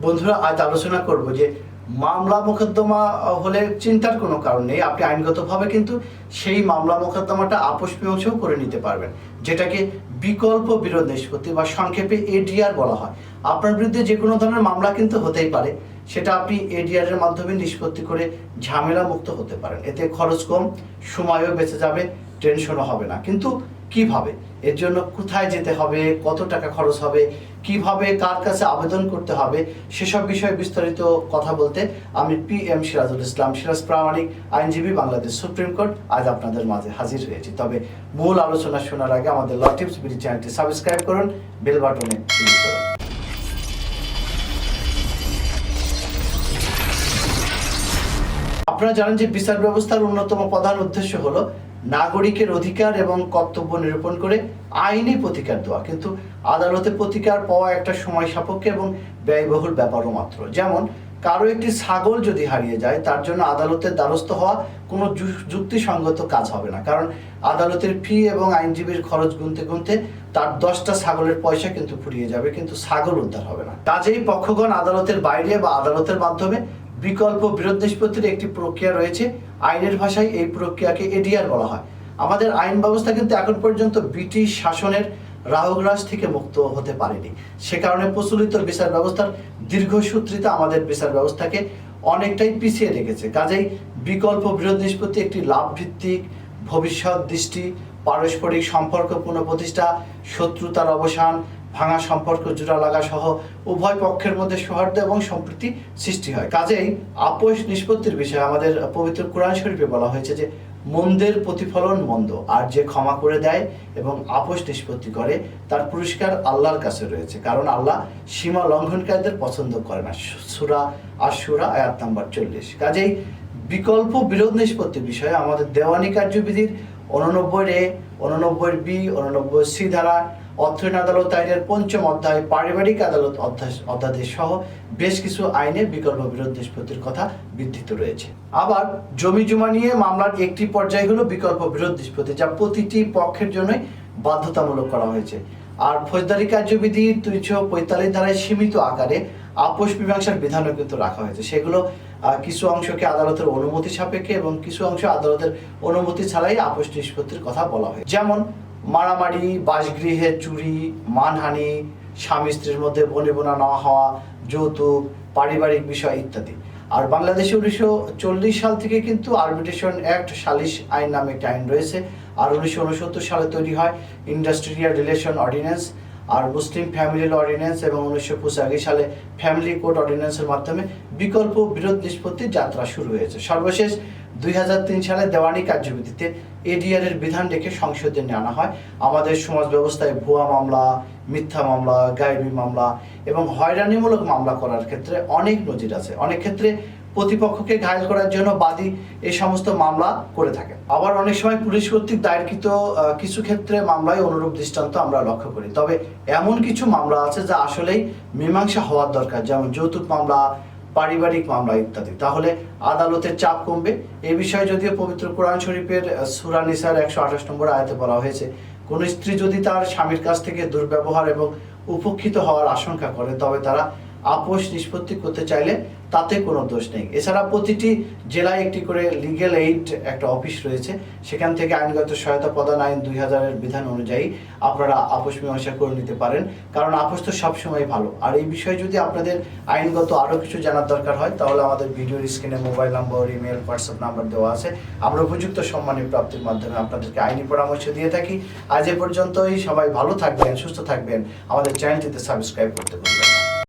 বন্ধুরা, আজ আলোচনা করব যে মামলা মোকদ্দমা হলে চিন্তার কোনো কারণ নেই। আপনি আইনগতভাবে কিন্তু সেই মামলা মোকদ্দমাটা আপোষ মীমাংসাও করে নিতে পারবেন, যেটাকে বিকল্প বিরোধ নিষ্পত্তি বা সংক্ষেপে এডিআর বলা হয়। আপনার বিরুদ্ধে যে কোনো ধরনের মামলা কিন্তু হতেই পারে, সেটা আপনি এডিআর এর মাধ্যমে নিষ্পত্তি করে ঝামেলা মুক্ত হতে পারেন। এতে খরচ কম, সময়ও বেঁচে যাবে, টেনশনও হবে না। কিন্তু কিভাবে, এর জন্য কোথায় যেতে হবে, কত টাকা খরচ হবে, কিভাবে কার কাছে আবেদন করতে হবে, সেসব বিষয়ে বিস্তারিত কথা বলতে আমি PM সিরাজুল ইসলাম সিরাজ প্রামাণিক আইনজীবী, বাংলাদেশ সুপ্রিম কোর্ট, আজ আপনাদের মাঝে হাজির হয়েছি। তবে মূল আলোচনা শোনার আগে আমাদের ল টিপস বিডি চ্যানেলটি সাবস্ক্রাইব করুন, বেল বাটনে ক্লিক করুন। আপনারা জানেন যে বিচার ব্যবস্থার অন্যতম প্রধান উদ্দেশ্য হলো নাগরিকের অধিকার এবং কর্তব্য নিরূপণ করে আইনি প্রতিকার দেওয়া। কিন্তু আদালতে প্রতিকার পাওয়া একটা সময় সাপেক্ষ এবং ব্যয়বহুল ব্যাপারও মাত্র। যেমন কারো একটি ছাগল যদি হারিয়ে যায়, তার জন্য আদালতের দ্বারস্থ হওয়া কোনো যুক্তিসঙ্গত কাজ হবে না, কারণ আদালতের ফি এবং আইনজীবীর খরচ গুনতে গুনতে তার 10টা ছাগলের পয়সা কিন্তু ফুরিয়ে যাবে, কিন্তু ছাগল উদ্ধার হবে না। কাজেই পক্ষগণ আদালতের বাইরে বা আদালতের মাধ্যমে বিকল্প বিরোধ নিষ্পত্তির একটি প্রক্রিয়া রয়েছে। আইনের ভাষায় এই প্রক্রিয়াকে এডিআর বলা হয়। আমাদের আইন ব্যবস্থা কিন্তু এখন পর্যন্ত ব্রিটিশ শাসনের রাহুগ্রাস থেকে মুক্ত হতে পারেনি। সে কারণে প্রচলিত বিচার ব্যবস্থার দীর্ঘসূত্রিতা আমাদের বিচার ব্যবস্থাকে অনেকটাই পিছিয়ে রেখেছে। কাজেই বিকল্প বিরোধ নিষ্পত্তি একটি লাভ ভিত্তিক, ভবিষ্যৎ দৃষ্টি, পারস্পরিক সম্পর্ক পুনঃপ্রতিষ্ঠা, শত্রুতার অবসান, ভাঙা সম্পর্ক জোড়া লাগা সহ উভয় পক্ষের মধ্যে সৌহার্দ্য এবং সম্প্রীতি সৃষ্টি হয়। কাজেই আপোষ নিষ্পত্তির বিষয়ে আমাদের পবিত্র কোরআন শরীফে বলা হয়েছে যে মন্দের প্রতিফলন মন্দ, আর যে ক্ষমা করে দেয় এবং আপোষ নিষ্পত্তি করে তার পুরস্কার আল্লাহর কাছে রয়েছে, কারণ আল্লাহ সীমা লঙ্ঘনকারীদের পছন্দ করে না। সূরা আশ-শুরা আয়াত নাম্বার 40। কাজেই বিকল্প বিরোধ নিষ্পত্তি বিষয়ে আমাদের দেওয়ানি কার্যবিধির 89A, 89B, 89C ধারা, অর্থায়ন আদালত আইনের 5ম অধ্যায়, পারিবারিক আদালত অধ্যাদেশ সহ বেশ কিছু আইনে বিকল্প বিরোধ নিষ্পত্তির কথা বিধৃত রয়েছে। আবার জমি জমা নিয়ে মামলার একটি পর্যায় হলো বিকল্প বিরোধ নিষ্পত্তি, যা প্রতিটি পক্ষের জন্যই বাধ্যতামূলক করা হয়েছে। আর ফৌজদারি কার্যবিধি 345 ধারায় সীমিত আকারে আপোষ মীমাংসার বিধানও কিন্তু রাখা হয়েছে। সেগুলো কিছু অংশকে আদালতের অনুমতি সাপেক্ষে এবং কিছু অংশ আদালতের অনুমতি ছাড়াই আপোষ নিষ্পত্তির কথা বলা হয়। যেমন মারামারি, বাসগৃহে চুরি, মানহানি, স্বামী স্ত্রীর মধ্যে বনিবনা না হওয়া, যৌতুক, পারিবারিক বিষয় ইত্যাদি। আর বাংলাদেশে 1940 সাল থেকে কিন্তু আরবিট্রেশন অ্যাক্ট, সালিশ আইন নামে একটি আইন রয়েছে। আর 1969 সালে তৈরি হয় ইন্ডাস্ট্রিয়াল রিলেশন অর্ডিন্যান্স আর মুসলিম ফ্যামিলি ল অর্ডিন্যান্স, এবং 1985 সালে ফ্যামিলি কোর্ট অর্ডিন্যান্সের মাধ্যমে বিকল্প বিরোধ নিষ্পত্তির যাত্রা শুরু হয়েছে। সর্বশেষ 2003 সালে দেওয়ানি কার্যবিধিতে এডিআর এর বিধান রেখে সংশোধন আনা হয়। আমাদের সমাজ ব্যবস্থায় ভুয়া মামলা, মিথ্যা মামলা, গায়েবী মামলা এবং হয়রানিমূলক মামলা করার ক্ষেত্রে অনেক নজির আছে। অনেক ক্ষেত্রে প্রতিপক্ষকে ঘায়েল করার জন্য বাদী এই সমস্ত মামলা করে থাকে। আবার অনেক সময় পুলিশ কর্তৃক দায়েরকৃত কিছু ক্ষেত্রে মামলায় অনুরূপ দৃষ্টান্ত আমরা লক্ষ্য করি। তবে এমন কিছু মামলা আছে যা আসলেই মীমাংসা হওয়ার দরকার, যেমন যৌতুক মামলা, পারিবারিক মামলা ইত্যাদি। তাহলে আদালতের চাপ কমবে। এই বিষয়ে যদিও পবিত্র কোরআন শরীফের সূরা নিসার 128 নম্বর আয়াতে বলা হয়েছে, কোন স্ত্রী যদি তার স্বামীর কাছ থেকে দুর্ব্যবহার এবং উপেক্ষিত হওয়ার আশঙ্কা করে, তবে তারা আপোষ নিষ্পত্তি করতে চাইলে তাতে কোনো দোষ নেই। এছাড়া প্রতিটি জেলায় একটি করে লিগ্যাল এইড একটা অফিস রয়েছে। সেখান থেকে আইনগত সহায়তা প্রদান আইন 2000 এর বিধান অনুযায়ী আপনারা আপোষ মীমাংসা করে নিতে পারেন, কারণ আপোষ তো সবসময় ভালো। আর এই বিষয়ে যদি আপনাদের আইনগত আরও কিছু জানার দরকার হয়, তাহলে আমাদের ভিডিওর স্ক্রিনে mobile number, email, WhatsApp number দেওয়া আছে। আমরা উপযুক্ত সম্মানী প্রাপ্তির মাধ্যমে আপনাদেরকে আইনি পরামর্শ দিয়ে থাকি। আজ এ পর্যন্তই। সবাই ভালো থাকবেন, সুস্থ থাকবেন। আমাদের চ্যানেলটিতে সাবস্ক্রাইব করতে ভুলবেন না।